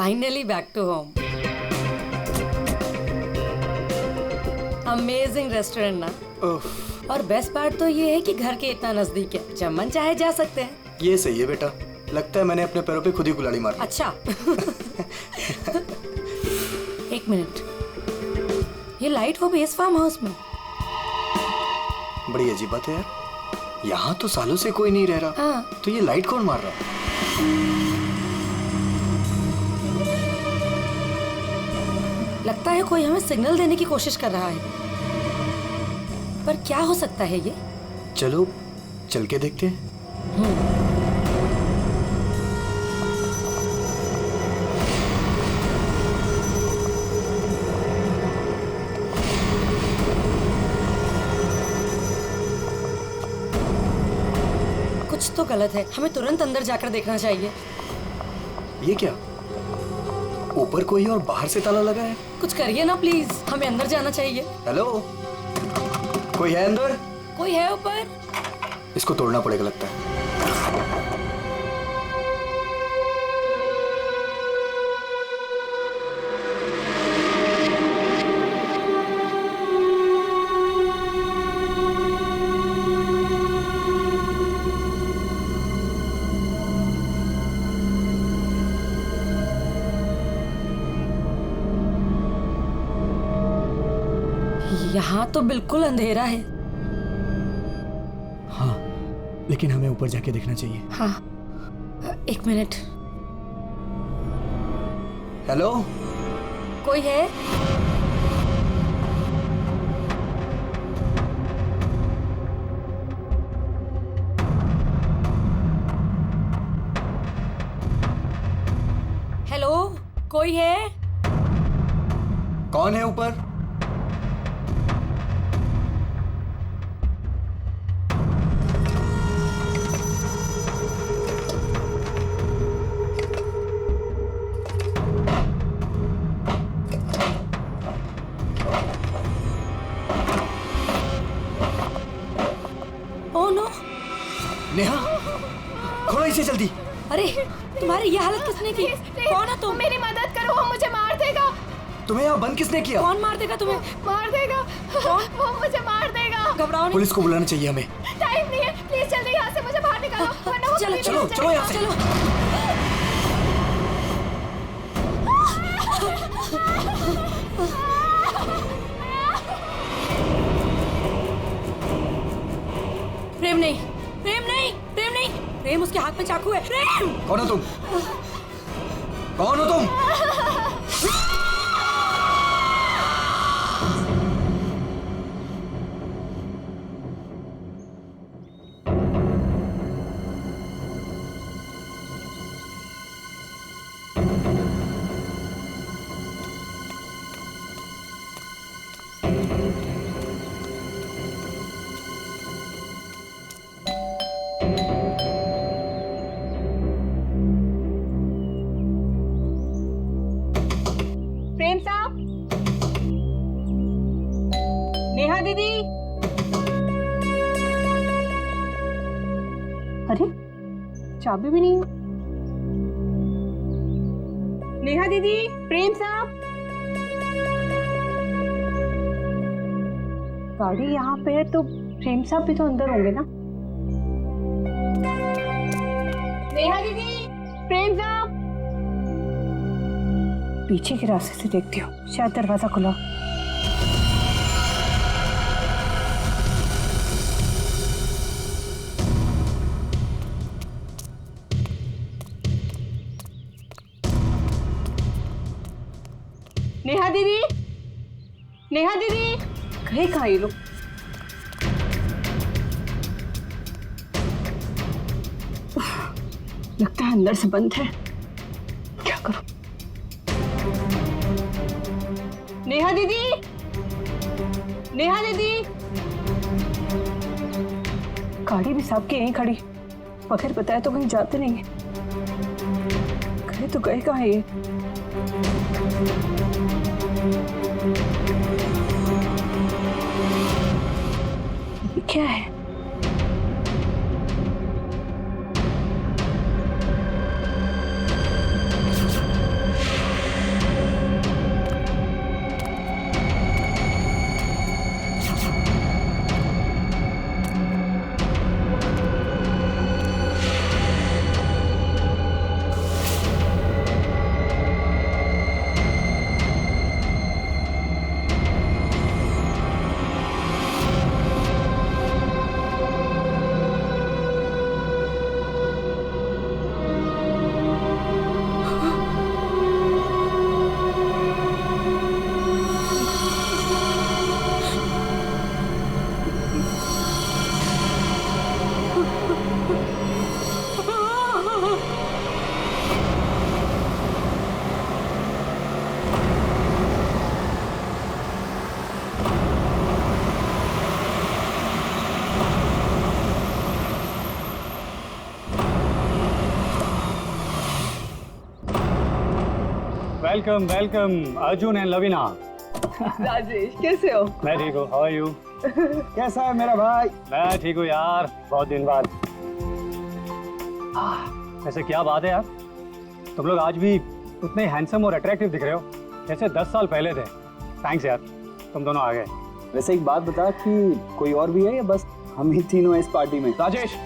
Finally back to home. Amazing restaurant ना। और best part तो ये है कि घर के इतना नजदीक है, जब मन चाहे जा सकते हैं। ये सही है बेटा, लगता है मैंने अपने पैरों पे खुद ही कुल्हाड़ी मारी। अच्छा। एक मिनट, ये लाइट वो भी इस फार्म हाउस में? बड़ी अजीब बात है यार, यहाँ तो सालों से कोई नहीं रह रहा। हाँ। तो ये लाइट कौन मार रहा है? लगता है कोई हमें सिग्नल देने की कोशिश कर रहा है, पर क्या हो सकता है ये? चलो चल के देखते हैं। कुछ तो गलत है, हमें तुरंत अंदर जाकर देखना चाहिए। ये क्या, ऊपर कोई और बाहर से ताला लगा है? कुछ करिए ना प्लीज, हमें अंदर जाना चाहिए। हेलो, कोई है अंदर? कोई है ऊपर? इसको तोड़ना पड़ेगा लगता है। यहाँ तो बिल्कुल अंधेरा है। हाँ, लेकिन हमें ऊपर जाके देखना चाहिए। हाँ, एक मिनट। हेलो, कोई है? हेलो, कोई है? कौन है ऊपर? Oh no. नेहा, खोलो इसे जल्दी। अरे तुम्हारी ये हालत किसने की? कौन है तुम? मेरी मदद करो, वो मुझे मार देगा। तुम्हें यहाँ बंद किसने किया? कौन मार देगा तुम्हें? मार देगा। कौन? वो मुझे मार देगा। घबराओ नहीं। पुलिस को बुलाना चाहिए हमें। टाइम नहीं है, प्लीज जल्दी यहाँ से मुझे बाहर निकालो, वरना वो चलो, पुलिस चलो, मुझे चलो यहाँ से। चलो। प्रेम नहीं, प्रेम नहीं, प्रेम नहीं, प्रेम उसके हाथ में चाकू है। प्रेम! कौन हो तुम? कौन हो तुम? प्रेम साहब, नेहा दीदी। अरे चाबी भी नहीं। नेहा दीदी, प्रेम साहब। गाड़ी यहाँ पे है तो प्रेम साहब भी तो अंदर होंगे ना। नेहा दीदी, प्रेम साहब। पीछे के रास्ते से देखती हूँ, शायद दरवाजा खुला। नेहा दीदी, नेहा दीदी, कहीं कहाँ ये लोग? लगता है अंदर से बंद है, क्या करूं? नेहा दीदी, नेहा दीदी। गाड़ी भी साहब के यहीं खड़ी, बगैर बताए तो कहीं जाते नहीं है। गए तो गए कहाँ ये? ये क्या है? Welcome welcome Arjun and Lavina. Rajesh कैसे हो? मैं ठीक हूँ, हाउ आर यू? कैसा है मेरा भाई? मैं ठीक हूँ यार, बहुत दिन बाद। ऐसे क्या बात है यार, तुम लोग आज भी उतने हैंडसम और अट्रैक्टिव दिख रहे हो जैसे 10 साल पहले थे। थैंक्स यार, तुम दोनों आ गए। वैसे एक बात बता कि कोई और भी है या बस हम ही तीनों हैं इस पार्टी में? राजेश,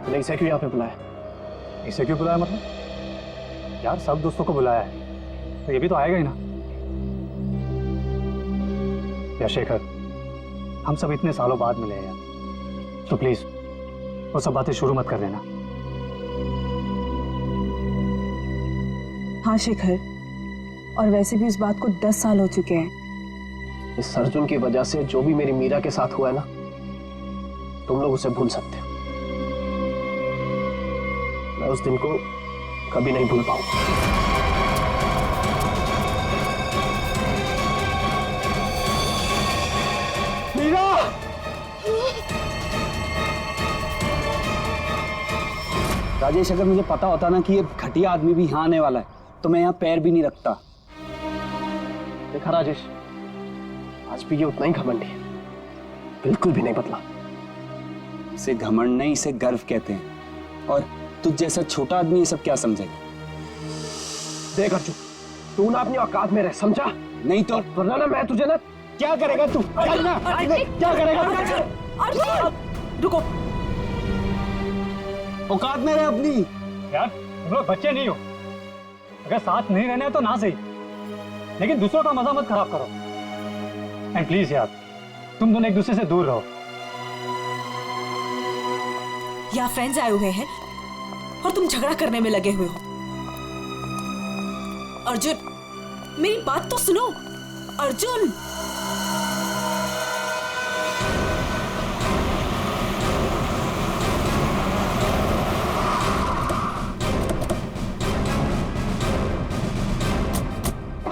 तूने इसे क्यों यहाँ पे बुलाया? इसे क्यों बुलाया मतलब? यार सब दोस्तों को बुलाया है तो ये भी तो आएगा ही ना। यार शेखर, हम सब इतने सालों बाद मिले हैं यार, तो प्लीज वो सब बातें शुरू मत कर देना। हाँ शिखर, और वैसे भी इस बात को 10 साल हो चुके हैं। इस अर्जुन की वजह से जो भी मेरी मीरा के साथ हुआ है ना, तुम लोग उसे भूल सकते हो। मैं उस दिन को कभी नहीं भूल पाऊंगा। राजेश, अगर मुझे पता होता ना कि ये घटिया आदमी भी यहाँ आने वाला है तो मैं यहाँ पैर भी नहीं रखता। देखा राजेश, आज भी ये उतना ही घमंडी है, बिल्कुल भी नहीं बदला। इसे घमंड नहीं, इसे गर्व कहते हैं। और तुझ जैसा छोटा आदमी ये सब क्या समझेगा? देख अर्जुन, तू ना अपनी औकात में रह, समझा? नहीं तो वरना ना मैं तुझे ना। क्या करेगा तू? चल ना, क्या करेगा तू? रुको, औकात में रह अपनी। यार तुम लोग बच्चे नहीं हो, अगर साथ नहीं रहना है तो ना सही, लेकिन दूसरों का मजा मत खराब करो। एंड प्लीज यार, तुम दोनों एक दूसरे से दूर रहो। यहाँ फ्रेंड्स आए हुए हैं और तुम झगड़ा करने में लगे हुए हो। अर्जुन, मेरी बात तो सुनो। अर्जुन,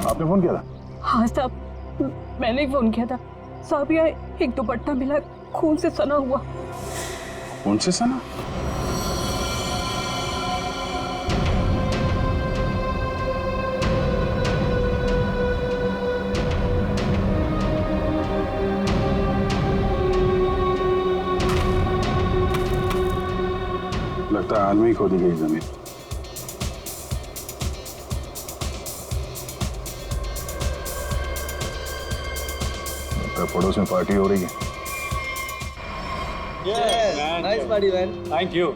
आपने फोन किया था? हाँ साहब, मैंने ही फोन किया था। साहब यहाँ एक दुपट्टा मिला, खून से सना हुआ। कौन से सना? लगता है हाल में ही खोदी गई जमीन। पड़ोस में पार्टी हो रही है। Nice party man. Thank you.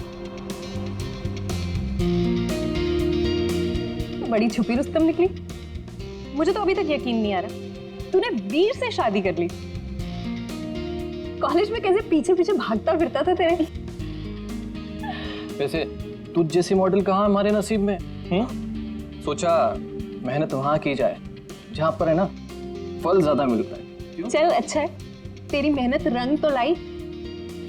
बड़ी छुपी रुस्तम निकली। मुझे तो अभी तक यकीन नहीं आ रहा तूने वीर से शादी कर ली। कॉलेज में कैसे पीछे पीछे भागता फिरता था तेरे। वैसे तुझ जैसी मॉडल कहाँ हमारे नसीब में? सोचा मेहनत वहां की जाए जहां पर है ना फल ज्यादा मिलता है। चल अच्छा है, तेरी मेहनत रंग तो लाई।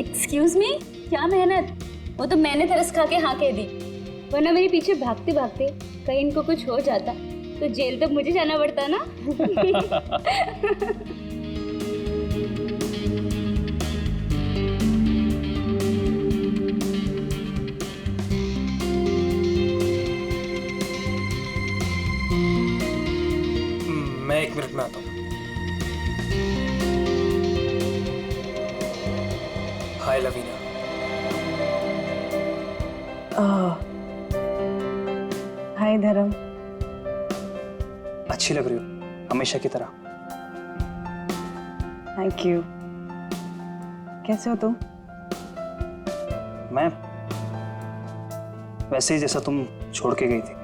एक्सक्यूज मी, क्या मेहनत? वो तो मैंने तरस खा के हाँ कह दी, वरना मेरे पीछे भागते भागते कहीं इनको कुछ हो जाता तो जेल तक मुझे जाना पड़ता ना। मैं 1 मिनट में आता हूँ। हाय लवीना। हाय धर्म। अच्छी लग रही हो हमेशा की तरह। Thank you. कैसे हो तुम? मैं वैसे ही जैसा तुम छोड़ के गई थी।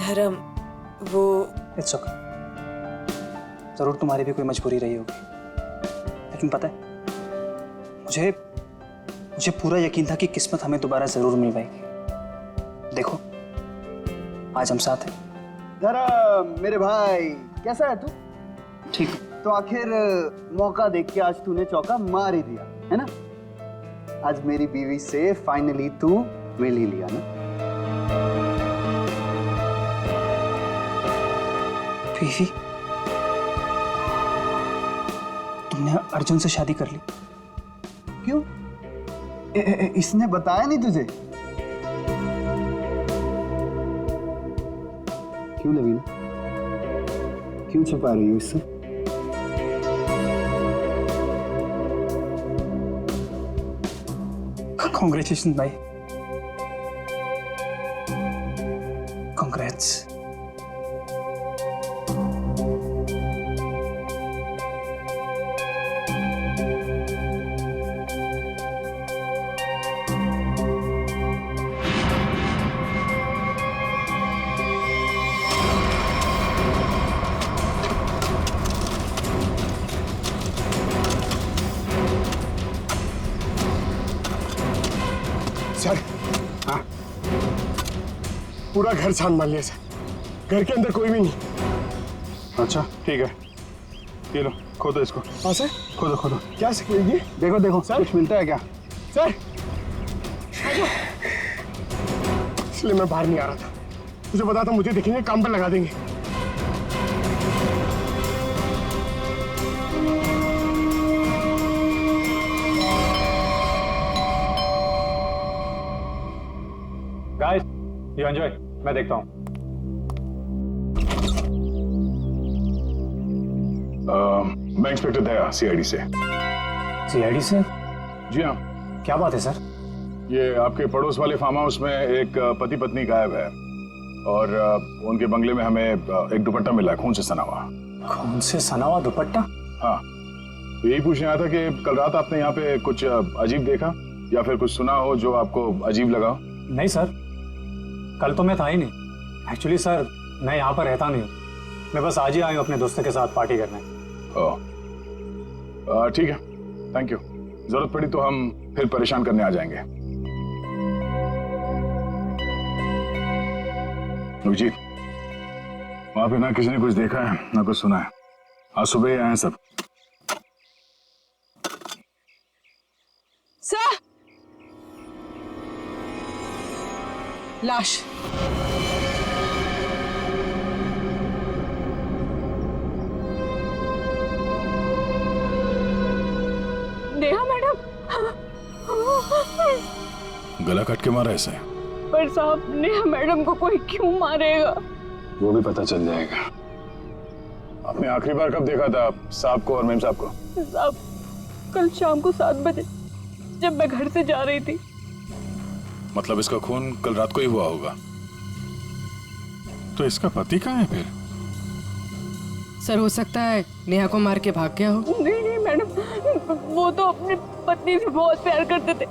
धर्म, वो इट्स ओके। जरूर तुम्हारी भी कोई मजबूरी रही होगी, लेकिन पता है मुझे पूरा यकीन था कि किस्मत हमें दोबारा जरूर मिल पाएगी। देखो आज हम साथ हैं। धर्म मेरे भाई, कैसा है तू? ठीक। तो आखिर मौका देख के आज तूने चौका मार ही दिया है ना। आज मेरी बीवी से फाइनली तू मिल ही लिया ना। बीवी? ने अर्जुन से शादी कर ली। क्यों? इसने बताया नहीं तुझे? क्यों लवीना, क्यों छुपा रही हो इससे? कांग्रेचुलेशन भाई, कांग्रेट्स। सर, हाँ, पूरा घर छान मार लिया सर, घर के अंदर कोई भी नहीं। अच्छा ठीक है, ये लो खोदो इसको। हाँ सर, खोदो खोदो। क्या ये देखो देखो सर, कुछ मिलता है क्या सर? इसलिए मैं बाहर नहीं आ रहा था, मुझे पता था मुझे देखेंगे काम पर लगा देंगे। गाइस, यू एंजॉय, मैं देखता हूँ। मैं इंस्पेक्टर दया, सीआईडी से। सीआईडी से? जी हाँ। क्या बात है सर? ये आपके पड़ोस वाले फार्म हाउस में एक पति पत्नी गायब है और उनके बंगले में हमें एक दुपट्टा मिला है, खून से सना हुआ। खून से सना हुआ दुपट्टा? हाँ, तो यही पूछने आया था कि कल रात आपने यहाँ पे कुछ अजीब देखा या फिर कुछ सुना हो जो आपको अजीब लगा? नहीं सर, कल तो मैं था ही नहीं। एक्चुअली सर, मैं यहाँ पर रहता नहीं हूँ, मैं बस आज ही आया हूँ अपने दोस्तों के साथ पार्टी करने। ओह, ठीक है, थैंक यू। जरूरत पड़ी तो हम फिर परेशान करने आ जाएंगे। अभिजीत, वहां पे ना किसी ने कुछ देखा है ना कुछ सुना है। आज सुबह ही आए हैं सब। सर, लाश। नेहा मैडम। गला काट के मारा ऐसे? पर साहब, नेहा मैडम को कोई क्यों मारेगा? वो भी पता चल जाएगा। आपने आखिरी बार कब देखा था साहब को और मेम साहब को? साहब, कल शाम को 7 बजे जब मैं घर से जा रही थी। मतलब इसका खून कल रात को ही हुआ होगा। तो इसका पति कहाँ है फिर? सर, हो सकता है नेहा को मार के भाग गया हो। नहीं मैडम, वो तो अपनी पत्नी से बहुत प्यार करते थे,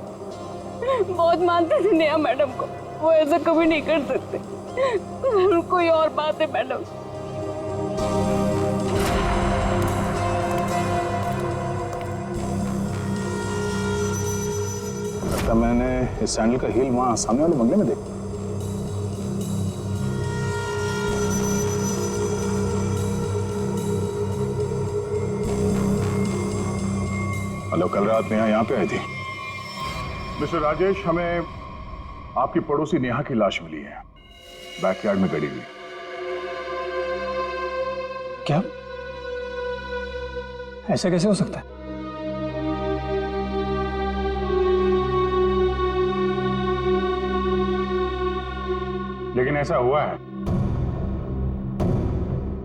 बहुत मानते थे नेहा मैडम को। वो ऐसा कभी नहीं कर सकते। कोई और बात है मैडम। लगता मैंने इस सैंडल का हील वहां सामने वाले बंगले में देखा। हेलो, कल रात नेहा यहाँ पे आई थी। मिस्टर राजेश, हमें आपकी पड़ोसी नेहा की लाश मिली है, बैकयार्ड में गड़ी हुई। क्या? ऐसा कैसे हो सकता है? लेकिन ऐसा हुआ है,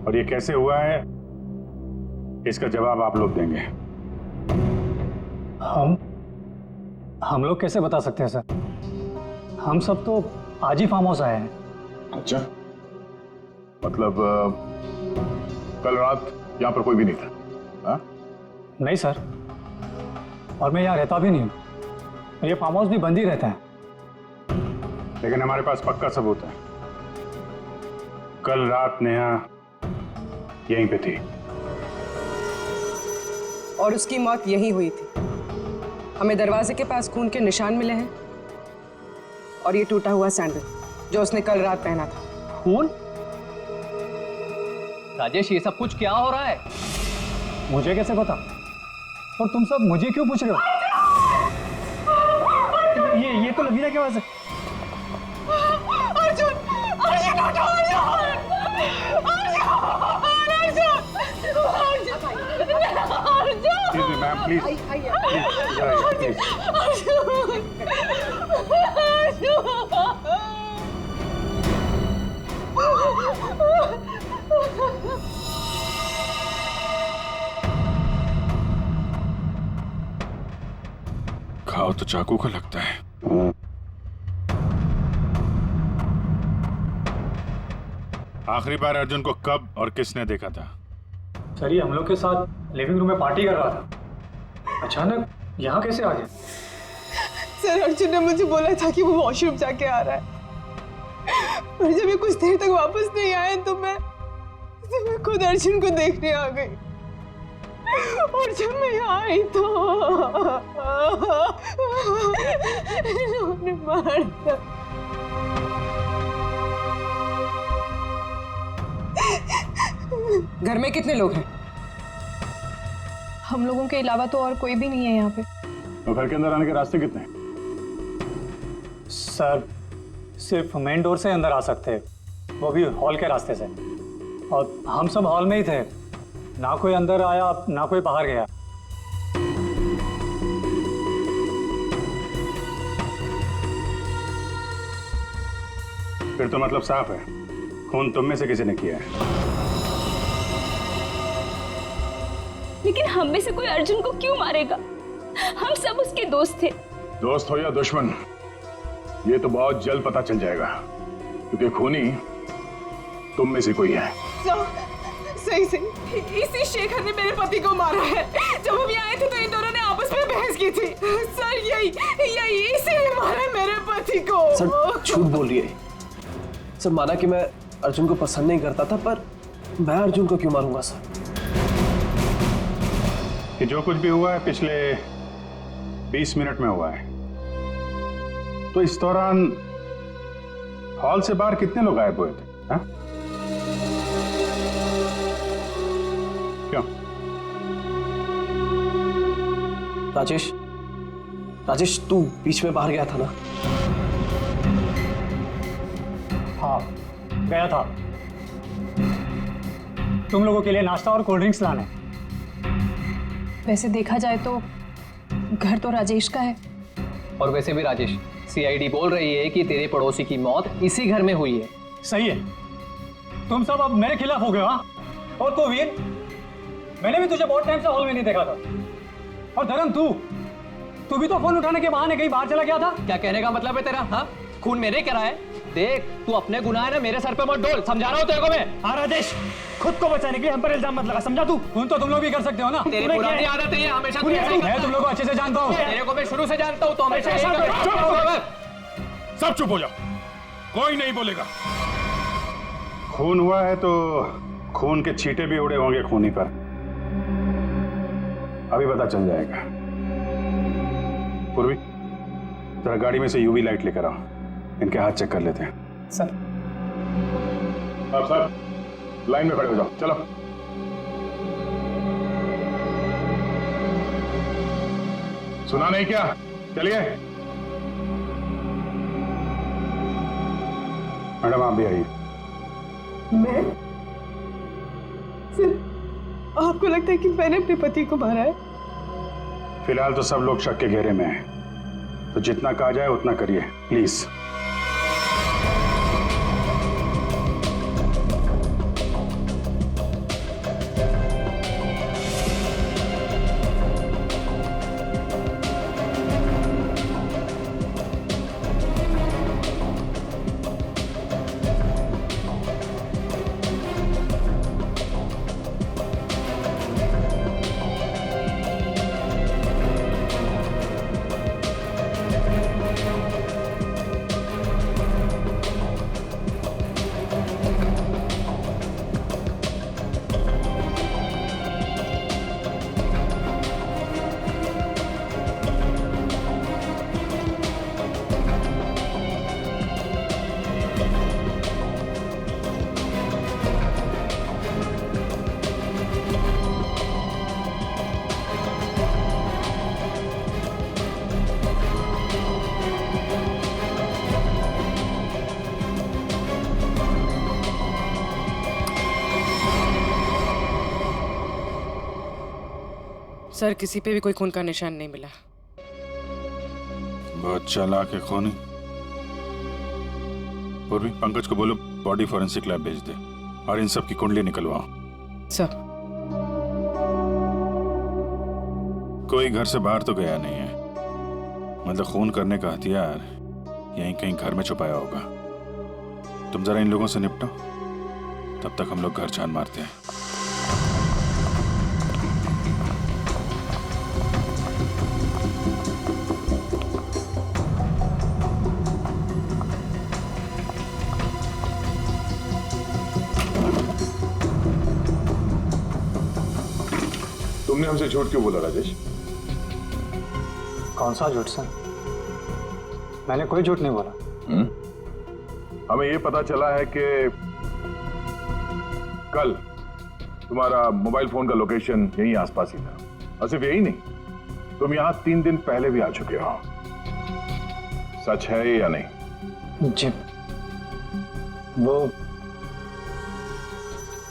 और ये कैसे हुआ है इसका जवाब आप लोग देंगे। हम लोग कैसे बता सकते हैं सर? हम सब तो आज ही फार्म हाउस आए हैं। अच्छा, मतलब कल रात यहाँ पर कोई भी नहीं था? हाँ? नहीं सर, और मैं यहाँ रहता भी नहीं हूँ। ये फार्म हाउस भी बंद ही रहता है। लेकिन हमारे पास पक्का सबूत है, कल रात नेहा यहीं पे थी और उसकी मौत यहीं हुई थी। हमें दरवाजे के पास खून के निशान मिले हैं और ये टूटा हुआ सैंडल जो उसने कल रात पहना था। खून? राजेश, ये सब कुछ क्या हो रहा है? मुझे कैसे पता? और तुम सब मुझे क्यों पूछ रहे हो? ये तो लवीना की आवाज है। अर्जुन, अर्जुन उठो, अर्जुन, अर्जुन, अर्जुन, अर्जुन, मैम प्लीज खाओ तो चाकू का लगता है। आखिरी बार अर्जुन को कब और किसने देखा था? सर ये हम लोग के साथ लिविंग रूम में पार्टी कर रहा था, अचानक यहाँ कैसे आ गया? सर अर्जुन ने मुझे बोला था कि वो वॉशरूम जाके आ रहा है, और जब ये कुछ देर तक वापस नहीं आए तो मैं खुद अर्जुन को देखने आ गई। और जब मैं यहाँ आई तो इन्होंने मार दिया। घर में कितने लोग हैं? हम लोगों के अलावा तो और कोई भी नहीं है यहाँ पे। तो घर के अंदर आने के रास्ते कितने हैं? सर सिर्फ मेन डोर से अंदर आ सकते हैं, वो भी हॉल के रास्ते से, और हम सब हॉल में ही थे। ना कोई अंदर आया ना कोई बाहर गया। फिर तो मतलब साफ है, खून तुम में से किसी ने किया है। लेकिन हम में से कोई अर्जुन को क्यों मारेगा? हम सब उसके दोस्त थे। दोस्त हो या दुश्मन, ये तो बहुत जल्द पता चल जाएगा, क्योंकि खूनी तुम में से कोई है। सही सही, इसी शेखर ने मेरे पति को मारा है। जब हम यहाँ आए थे तो इन दोनों ने आपस में बहस की थी। सर यही इसी ने मारा मेरे पति को। सर झूठ बोल रही है। सर माना कि मैं अर्जुन को पसंद नहीं करता था, पर मैं अर्जुन को क्यों मारूंगा सर? कि जो कुछ भी हुआ है पिछले 20 मिनट में हुआ है, तो इस दौरान हॉल से बाहर कितने लोग गायब हुए थे? हाँ? क्यों? राजेश तू बीच में बाहर गया था ना? हाँ गया था, तुम लोगों के लिए नाश्ता और कोल्ड ड्रिंक्स लाने। वैसे देखा जाए तो घर तो राजेश का है। और वैसे भी राजेश, सीआईडी बोल रही है कि तेरे पड़ोसी की मौत इसी घर में हुई है। सही है, तुम सब अब मेरे खिलाफ हो गए। हाँ, और तू वीर, मैंने भी तुझे बहुत टाइम से हॉल में नहीं देखा था। और धर्म तू भी तो फोन उठाने के बहाने कहीं बाहर चला गया था। क्या कहने का मतलब है तेरा? हाँ, खून मैंने करा है। देख तू अपने गुनाह है ना मेरे सर पे मत डोल, समझा रहा हूँ तेरे को मैं। हाँ राजेश, खुद को बचाने के लिए हम पर इल्जाम मत लगा, समझा तू? खून तो तुम लोग भी कर सकते हो ना। तेरी पुरानी आदत है, हमेशा मैं तुम लोग को अच्छे से जानता हूँ। तेरे को मैं शुरू से जानता हूँ, तो हमेशा सब चुप हो जाओ, कोई नहीं बोलेगा। खून हुआ है तो खून के छींटे भी उड़े होंगे खूनी पर, अभी पता चल जाएगा। पूर्वी जरा गाड़ी में से यूवी लाइट लेकर आओ, इनके हाथ चेक कर लेते हैं। सर आप सर लाइन में खड़े हो जाओ, चलो। सुना नहीं क्या? चलिए मैडम आप भी आइए। मैं सर, आपको लगता है कि मैंने अपने पति को मारा है? फिलहाल तो सब लोग शक के घेरे में हैं, तो जितना कहा जाए उतना करिए प्लीज। सर किसी पे भी कोई खून का निशान नहीं मिला। बहुत चालाक है खूनी। पूर्वी, पंकज को बोलो बॉडी फॉरेंसिक लैब भेज दे और इन सब की कुंडली निकलवाओ। सर कोई घर से बाहर तो गया नहीं है, मतलब खून करने का हथियार यहीं कहीं घर में छुपाया होगा। तुम जरा इन लोगों से निपटो, तब तक हम लोग घर छान मारते हैं। तुमने हमसे झूठ क्यों बोला राजेश? कौन सा झूठ सर? मैंने कोई झूठ नहीं बोला। हमें ये पता चला है कि कल तुम्हारा मोबाइल फोन का लोकेशन यहीं आसपास ही था, और सिर्फ यही नहीं, तुम यहां 3 दिन पहले भी आ चुके हो। सच है या नहीं? जी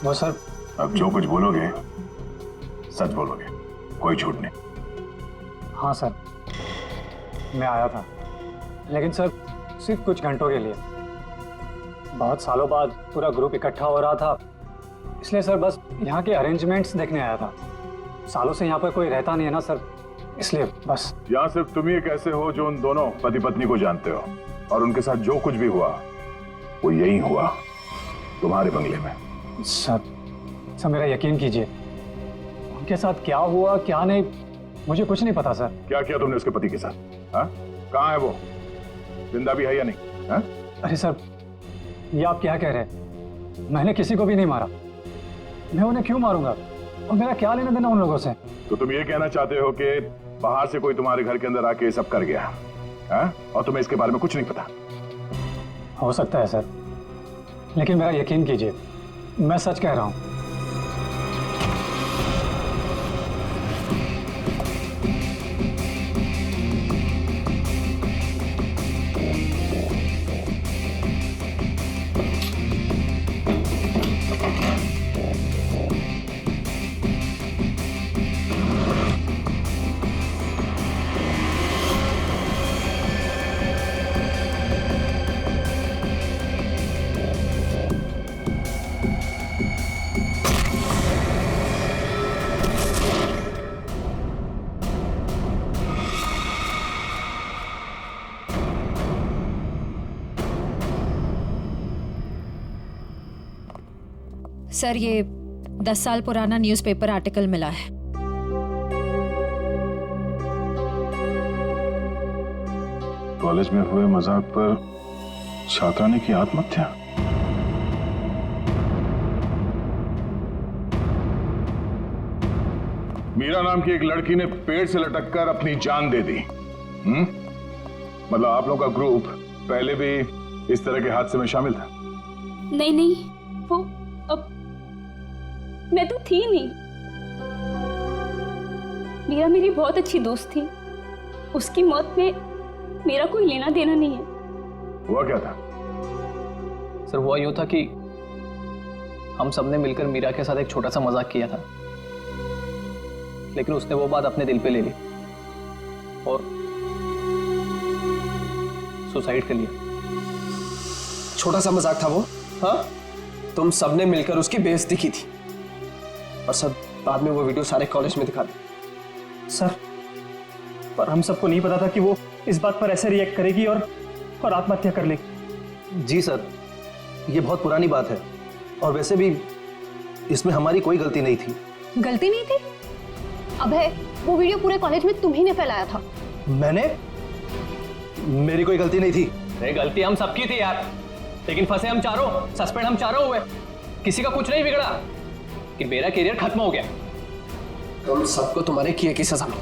वो सर। अब जो कुछ बोलोगे सच बोलोगे, कोई झूठ नहीं। हाँ सर, मैं आया था, लेकिन सर सिर्फ कुछ घंटों के लिए। बहुत सालों बाद पूरा ग्रुप इकट्ठा हो रहा था, इसलिए सर बस यहाँ के अरेंजमेंट्स देखने आया था। सालों से यहाँ पर कोई रहता नहीं है ना सर, इसलिए बस। यहाँ सिर्फ तुम ही कैसे हो जो उन दोनों पति पत्नी को जानते हो, और उनके साथ जो कुछ भी हुआ वो यही हुआ, तुम्हारे बंगले में। सर मेरा यकीन कीजिए, उनके साथ क्या हुआ क्या नहीं मुझे कुछ नहीं पता सर। क्या किया तुमने उसके पति के साथ? हाँ, कहाँ है वो? जिंदा भी है या नहीं? हाँ? अरे सर, ये आप क्या कह रहे हैं? मैंने किसी को भी नहीं मारा। मैं उन्हें क्यों मारूंगा? और मेरा क्या लेना देना उन लोगों से? तो तुम ये कहना चाहते हो कि बाहर से कोई तुम्हारे घर के अंदर आके ये सब कर गया, हाँ? और तुम्हें इसके बारे में कुछ नहीं पता? हो सकता है सर, लेकिन मेरा यकीन कीजिए, मैं सच कह रहा हूं। सर ये 10 साल पुराना न्यूज़पेपर आर्टिकल मिला है। कॉलेज में हुए मजाक पर छात्रा ने की आत्महत्या। मीरा नाम की एक लड़की ने पेड़ से लटककर अपनी जान दे दी। मतलब आप लोगों का ग्रुप पहले भी इस तरह के हादसे में शामिल था? नहीं, वो अब मैं तो थी नहीं। मीरा मेरी बहुत अच्छी दोस्त थी, उसकी मौत में मेरा कोई लेना देना नहीं है। हुआ क्या था? सर हुआ यूं था कि हम सबने मिलकर मीरा के साथ एक छोटा सा मजाक किया था, लेकिन उसने वो बात अपने दिल पे ले ली और सुसाइड कर लिया। छोटा सा मजाक था वो? हाँ, तुम सबने मिलकर उसकी बेइज्जती की थी और सब बाद में वो वीडियो सारे कॉलेज में दिखा दी। सर, पर हम सबको नहीं पता था कि वो इस बात पर ऐसे रिएक्ट करेगी और आत्महत्या कर लेगी। जी सर, ये बहुत पुरानी बात है और वैसे भी इसमें हमारी कोई गलती नहीं थी। गलती नहीं थी? अबे, वो वीडियो पूरे कॉलेज में तुम्ही ने फैलाया था। मैंने? मेरी कोई गलती नहीं थी। अरे गलती हम सबकी थी यार, लेकिन फंसे हम चारों, सस्पेंड हम चारों हुए। किसी का कुछ नहीं बिगड़ा कि मेरा करियर खत्म हो गया। तुम सबको तुम्हारे किए की सजा मिली,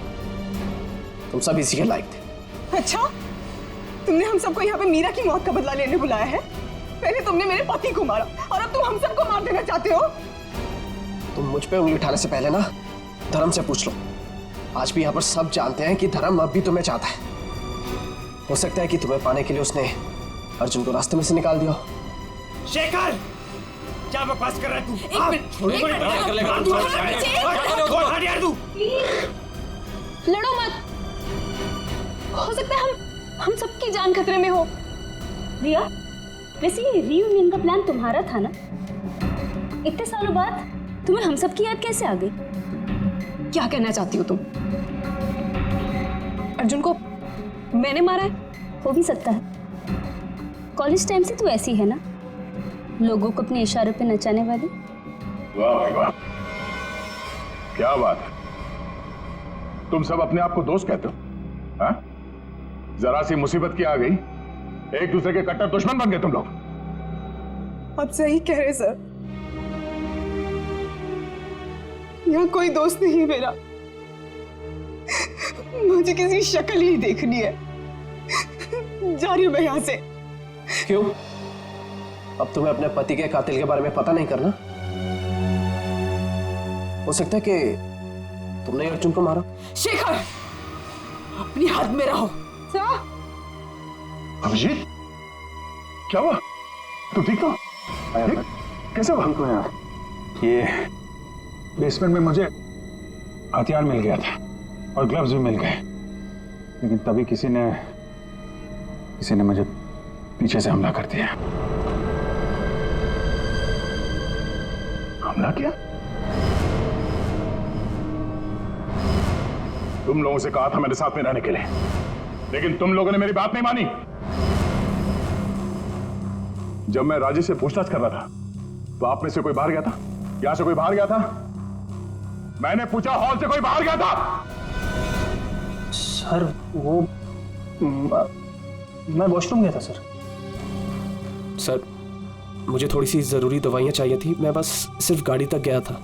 तुम सब इसी के लायक थे। अच्छा, तुमने हम सबको यहाँ पे मीरा की मौत का बदला लेने बुलाया है? पहले तुमने मेरे पति को मारा और अब तुम हम सबको मार देना चाहते हो? तुम मुझ पे उंगली उठाने से पहले ना धर्म से पूछ लो। आज भी यहाँ पर सब जानते हैं कि धर्म अब भी तुम्हें चाहता है। हो सकता है कि तुम्हें पाने के लिए उसने अर्जुन को रास्ते में से निकाल दिया। शेखर, क्या बकवास कर रहा है तू? हम सबकी जान खतरे में हो। रिया, वैसे ये रीयूनियन का प्लान तुम्हारा था ना? इतने सालों बाद तुम्हें हम सब की याद कैसे आ गई? क्या कहना चाहती हो तुम? अर्जुन को मैंने मारा है? हो भी सकता है। कॉलेज टाइम से तू ऐसी है ना, लोगों को अपने इशारों पे नचाने वाली। वाह भाई वाह, क्या बात है। तुम सब अपने आप को दोस्त कहते हो? हाँ? जरा सी मुसीबत की आ गई, एक दूसरे के कट्टर दुश्मन बन गए तुम लोग। आप सही कह रहे सर, यहाँ कोई दोस्त नहीं है मेरा। मुझे किसी शक्ल ही देखनी है। जा रही हूं मैं यहाँ से। क्यों? अब तुम्हें अपने पति के कातिल के बारे में पता नहीं करना? हो सकता है कि तुमने अर्जुन को मारा। शेखर, अपनी हद में रहो। अभिजीत, क्या हुआ? तू ठीक तो? कैसे हुआ? हमको यार ये बेसमेंट में मुझे हथियार मिल गया था और ग्लव्स भी मिल गए, लेकिन तभी किसी ने मुझे पीछे से हमला कर दिया। हमला किया? तुम लोगों से कहा था मेरे साथ में रहने के लिए, लेकिन तुम लोगों ने मेरी बात नहीं मानी। जब मैं राजेश से पूछताछ कर रहा था तो आप में से कोई बाहर गया था? यहां से कोई बाहर गया था? मैंने पूछा, हॉल से कोई बाहर गया था? सर वो मैं वॉशरूम गया था सर। सर, मुझे थोड़ी सी जरूरी दवाइयां चाहिए थी, मैं बस सिर्फ गाड़ी तक गया था।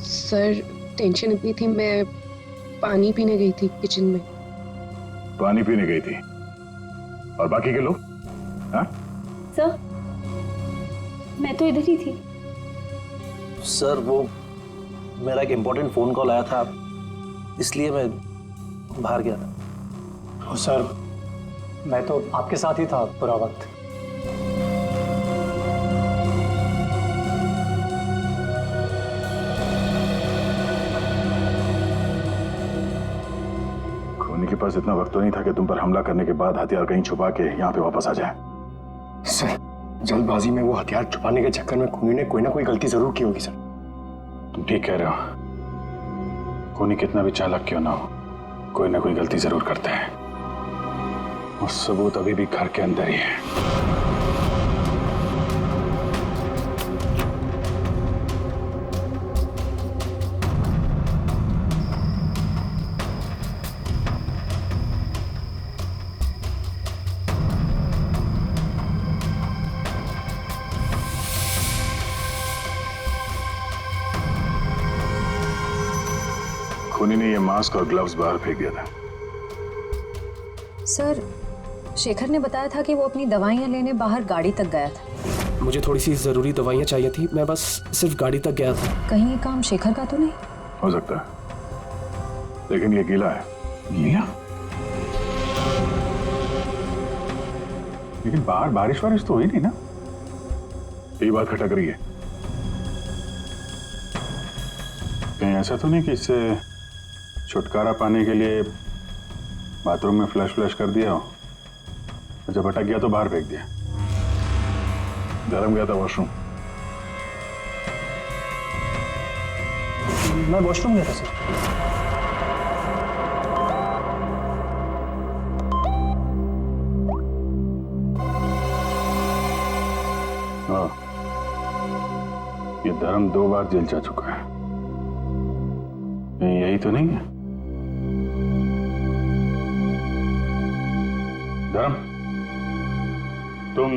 सर टेंशन इतनी थी, मैं पानी पीने गई थी किचन में। पानी पीने गई थी? और बाकी के लोग? हाँ? सर, मैं तो इधर ही थी। सर वो मेरा एक इम्पोर्टेंट फोन कॉल आया था, इसलिए मैं बाहर गया था। ओ सर, मैं तो आपके साथ ही था पूरा वक्त। खूनी के पास इतना वक्त तो नहीं था कि तुम पर हमला करने के बाद हथियार कहीं छुपा के यहाँ पे वापस आ जाए। सर, जल्दबाजी में वो हथियार छुपाने के चक्कर में खूनी ने कोई ना कोई गलती जरूर की होगी सर। तुम ठीक कह रहे हो। खूनी कितना भी चालाक क्यों ना हो, कोई ना कोई गलती जरूर करते हैं। और सबूत अभी भी घर के अंदर ही है। खूनी ने ये मास्क और ग्लव्स बाहर फेंक दिया था। सर, शेखर ने बताया था कि वो अपनी दवाइयां लेने बाहर गाड़ी तक गया था। मुझे थोड़ी सी जरूरी दवाइयां चाहिए थी, मैं बस सिर्फ गाड़ी तक गया था। कहीं ये काम शेखर का तो नहीं? हो सकता है, लेकिन ये गीला है। गीला? लेकिन बाहर बारिश तो हुई नहीं ना? ये बात खटक रही है। कहीं ऐसा तो नहीं कि इससे छुटकारा पाने के लिए बाथरूम में फ्लश कर दिया हो, जब अटक गया तो बाहर फेंक दिया। धर्म गया था वॉशरूम। मैं वॉशरूम गया था सर। हाँ, ये धर्म 2 बार जेल जा चुका है। यही तो नहीं है? धर्म, तुम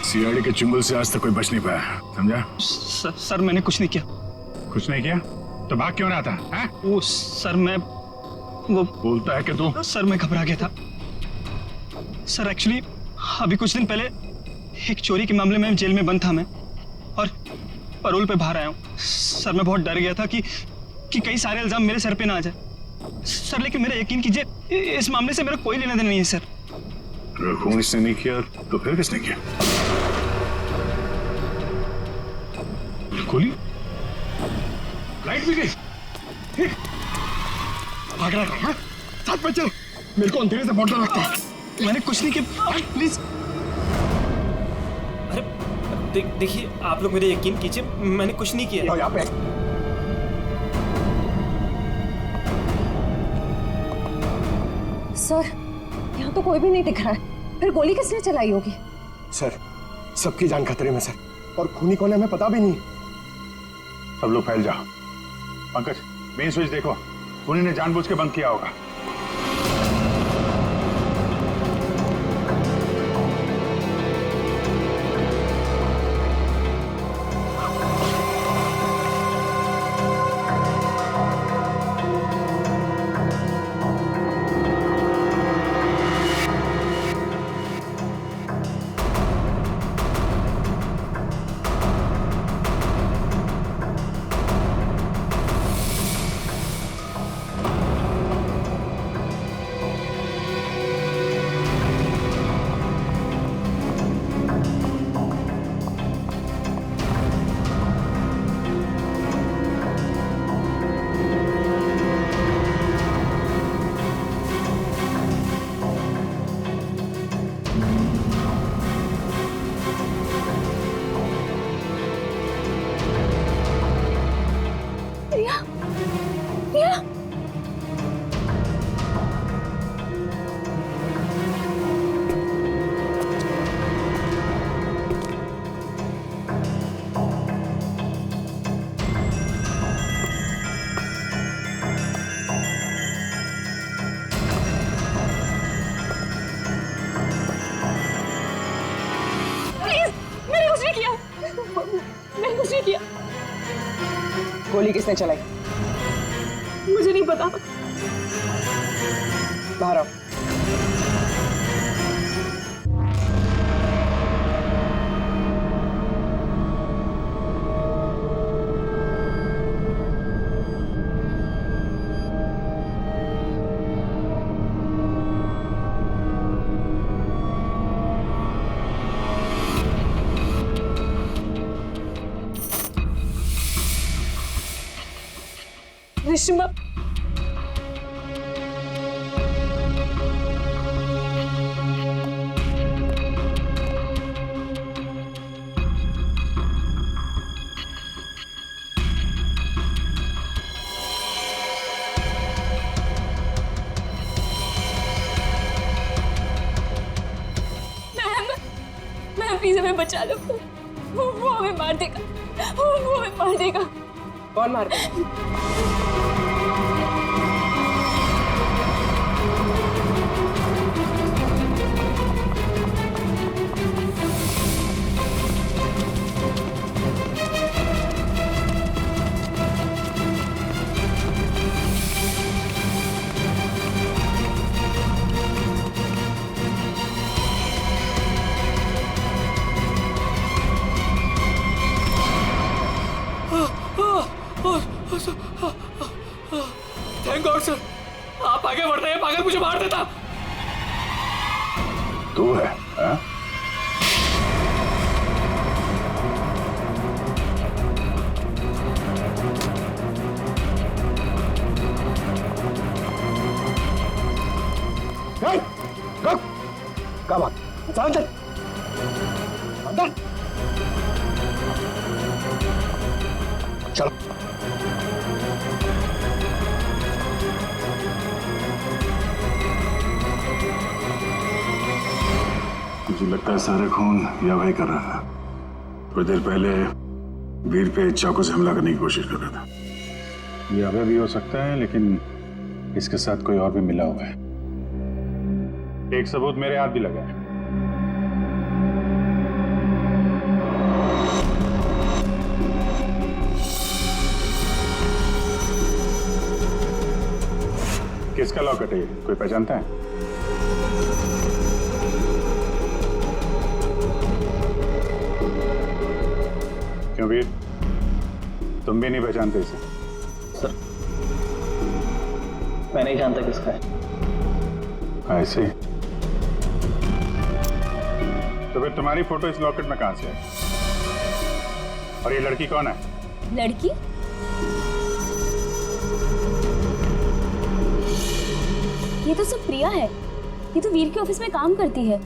सीआईडी के चुंगल से आज तक कोई बच नहीं पाया, समझा? सर मैंने कुछ नहीं किया। कुछ नहीं किया तो भाग क्यों रहा था? हैं? वो सर मैं वो बोलता है कि तू? सर मैं घबरा गया था सर। एक्चुअली अभी कुछ दिन पहले एक चोरी के मामले में जेल में बंद था मैं, और पैरोल पे बाहर आया हूँ। सर मैं बहुत डर गया था कि कई सारे इल्जाम मेरे सर पे ना आ जाए सर। लेकिन मेरा यकीन कीजिए, इस मामले से मेरा कोई लेना देना नहीं है सर। अगर खून इसने नहीं किया तो फिर किसने किया? गोली? लाइट भी गई। भाग रहा है, साथ में चल। मेरे को अंधेरे से बहुत डर लगता है। मैंने कुछ नहीं किया, प्लीज। अरे देखिए, आप लोग मेरे यकीन कीजिए, मैंने कुछ नहीं किया। यहाँ पे सर, यहाँ तो कोई भी नहीं दिख रहा है। फिर गोली किसने चलाई होगी? सर, सबकी जान खतरे में सर। और खूनी कौन है हमें पता भी नहीं। सब लोग फैल जाओ। पंकज, मेन स्विच देखो, खूनी ने जानबूझ के बंद किया होगा। गोली किसने चलाई? मुझे नहीं पता। बाहर आओ। रिश्मा, मैम प्लीज हमें बचा लो। वो हमें मार देगा। वो हमें मार देगा। कौन मार देगा? थैंक गॉड सर, आप आगे बढ़ रहे हैं। पागल मुझे मार देता। तू है हाँ? क्या बात? अंदर अंदर चलो। मुझे लगता है सारा खून यह भाई कर रहा था। थोड़ी देर पहले वीर पे चाकू से हमला करने की कोशिश कर रहा था। ये अभय भी हो सकता है, लेकिन इसके साथ कोई और भी मिला हुआ है। एक सबूत मेरे हाथ भी लगा है। किसका लॉकेट है ये? कोई पहचानता है? क्यों वीर, तुम भी नहीं पहचानते इसे? सर, मैं नहीं जानता किसका है। ऐसे तो फिर तुम्हारी फोटो इस लॉकेट में कहां से है? और ये लड़की कौन है? लड़की? ये तो सब प्रिया है। ये तो वीर के ऑफिस में काम करती है।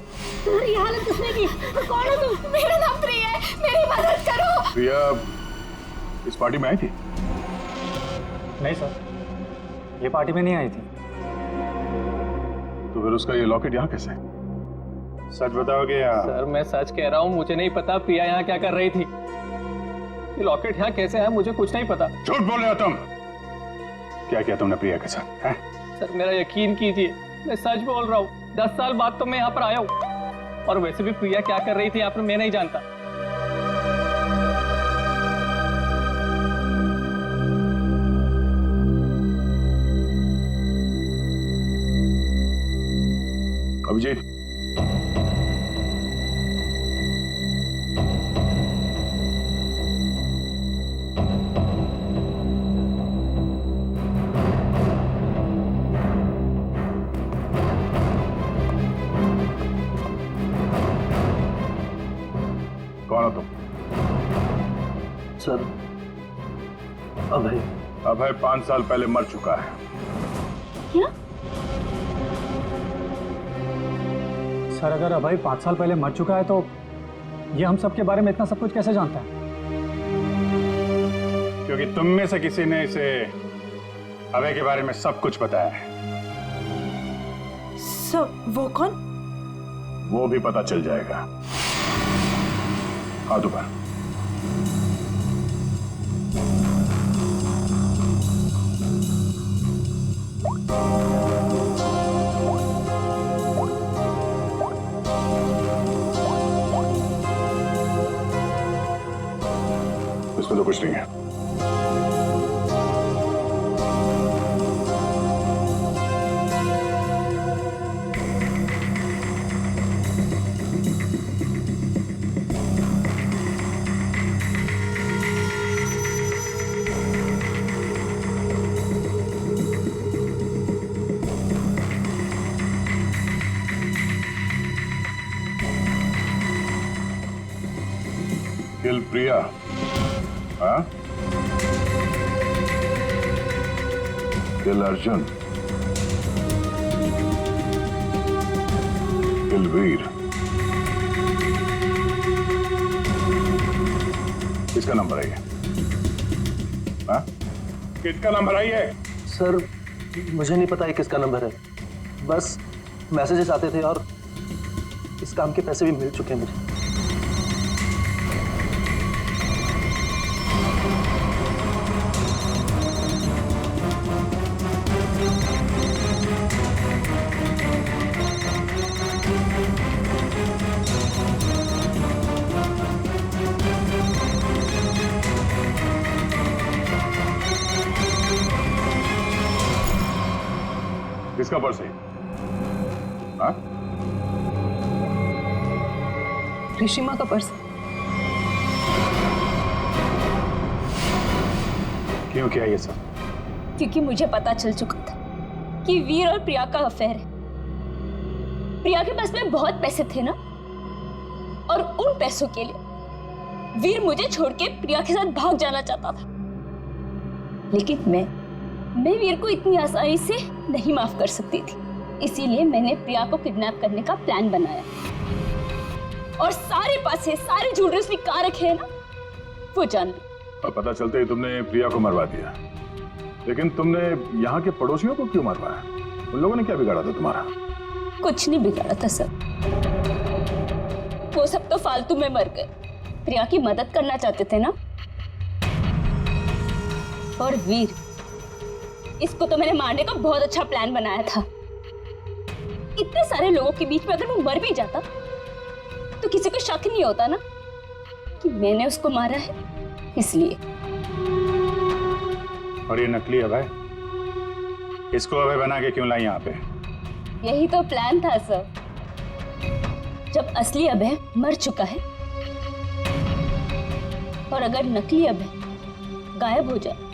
तुम्हारी ये हालत किसने की? कौन हो तुम? मेरा नाम प्रिया है, मेरी मदद करो। प्रिया इस पार्टी में आई थी? नहीं सर, ये पार्टी में नहीं आई थी। तो फिर उसका ये लॉकेट यहाँ कैसे? सच बताओगे या? सर मैं सच कह रहा हूँ, मुझे नहीं पता प्रिया यहाँ क्या कर रही थी। ये लॉकेट यहाँ कैसे है मुझे कुछ नहीं पता। झूठ बोल रहे हो तुम। क्या किया तुमने प्रिया के साथ? हैं? सर मेरा यकीन कीजिए, मैं सच बोल रहा हूँ। 10 साल बाद तो मैं यहाँ पर आया हूँ। और वैसे भी प्रिया क्या कर रही थी यहाँ पर मैं नहीं जानता। अभिजीत, कौन हो तुम? सर अभय। अभय 5 साल पहले मर चुका है। क्या? सर अगर अभय 5 साल पहले मर चुका है तो ये हम सब के बारे में इतना सब कुछ कैसे जानता है? क्योंकि तुम में से किसी ने इसे अभय के बारे में सब कुछ बताया है। सब? वो कौन? वो भी पता चल जाएगा। हाथ ऊपर। इसमें तो कुछ नहीं है। किल प्रिया, हाँ? किल अर्जुन, किल वीर। किसका नंबर है ये? हाँ? किसका नंबर है ये? सर मुझे नहीं पता ये किसका नंबर है, बस मैसेजेस आते थे और इस काम के पैसे भी मिल चुके हैं मुझे। किसका पर्स है? हाँ? ऋषिमा का पर्स। क्यों किया ये सब? क्योंकि मुझे पता चल चुका था कि वीर और प्रिया का अफेयर है। प्रिया के पास में बहुत पैसे थे ना, और उन पैसों के लिए वीर मुझे छोड़ के प्रिया के साथ भाग जाना चाहता था। लेकिन मैं वीर को इतनी आसानी से नहीं माफ कर सकती थी, इसीलिए मैंने प्रिया को किडनैप करने का प्लान बनाया और सारे पैसे, सारे ज्वेलरी उसने कहाँ रखे हैं ना, वो जान ली। और पता चलते ही तुमने प्रिया को मरवा दिया, लेकिन तुमने यहाँ के पड़ोसियों को क्यों मरवाया? उन लोगों ने क्या बिगाड़ा था तुम्हारा? कुछ नहीं बिगाड़ा था सर, वो सब तो फालतू में मर गए। प्रिया की मदद करना चाहते थे ना। और वीर, इसको तो मैंने मारने का बहुत अच्छा प्लान बनाया था। इतने सारे लोगों के बीच में अगर वो मर भी जाता तो किसी को शक नहीं होता ना कि मैंने उसको मारा है, इसलिए। और ये नकली अभय, इसको अभय बना के क्यों लाई यहाँ पे? यही तो प्लान था सर। जब असली अभय मर चुका है और अगर नकली अभय गायब हो जाए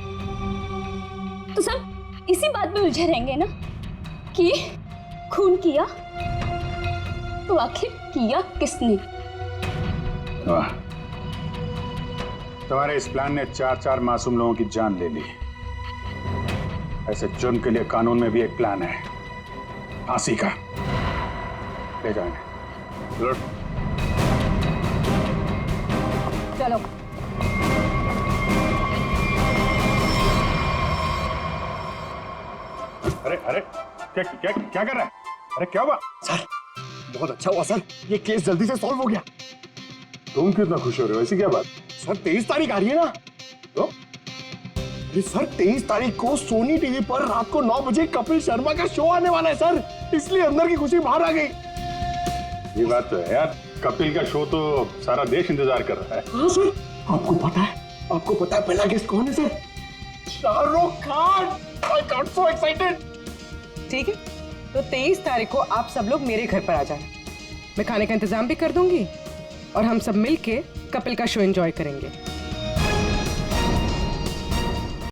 तो सब इसी बात में उलझे रहेंगे ना कि खून किया तो आखिर किया किसने। वाह, तुम्हारे इस प्लान ने 4 मासूम लोगों की जान ले ली। ऐसे जुर्म के लिए कानून में भी एक प्लान है, फांसी का। ले जाएंगे। चलो। अरे अरे क्या क्या क्या कर रहा है? अरे क्या हुआ? सर बहुत अच्छा हुआ सर, ये केस जल्दी से सॉल्व हो गया। तुम कितना खुश हो रहे हो? ऐसी क्या बात? सर 23 तारीख आ रही है ना? तो अरे सर 23 तारीख को सोनी टीवी पर रात को 9 बजे कपिल शर्मा का शो आने वाला है सर, इसलिए अंदर की खुशी बाहर आ गई। ये बात तो है यार, कपिल का शो तो सारा देश इंतजार कर रहा है। हाँ सर, आपको पता है पहला गेस्ट कौन है sir? Shahrukh Khan. I got so excited। ठीक है, तो 23 तारीख को आप सब लोग मेरे घर पर आ जाना। मैं खाने का इंतजाम भी कर दूंगी और हम सब मिलके कपिल का शो एंजॉय करेंगे।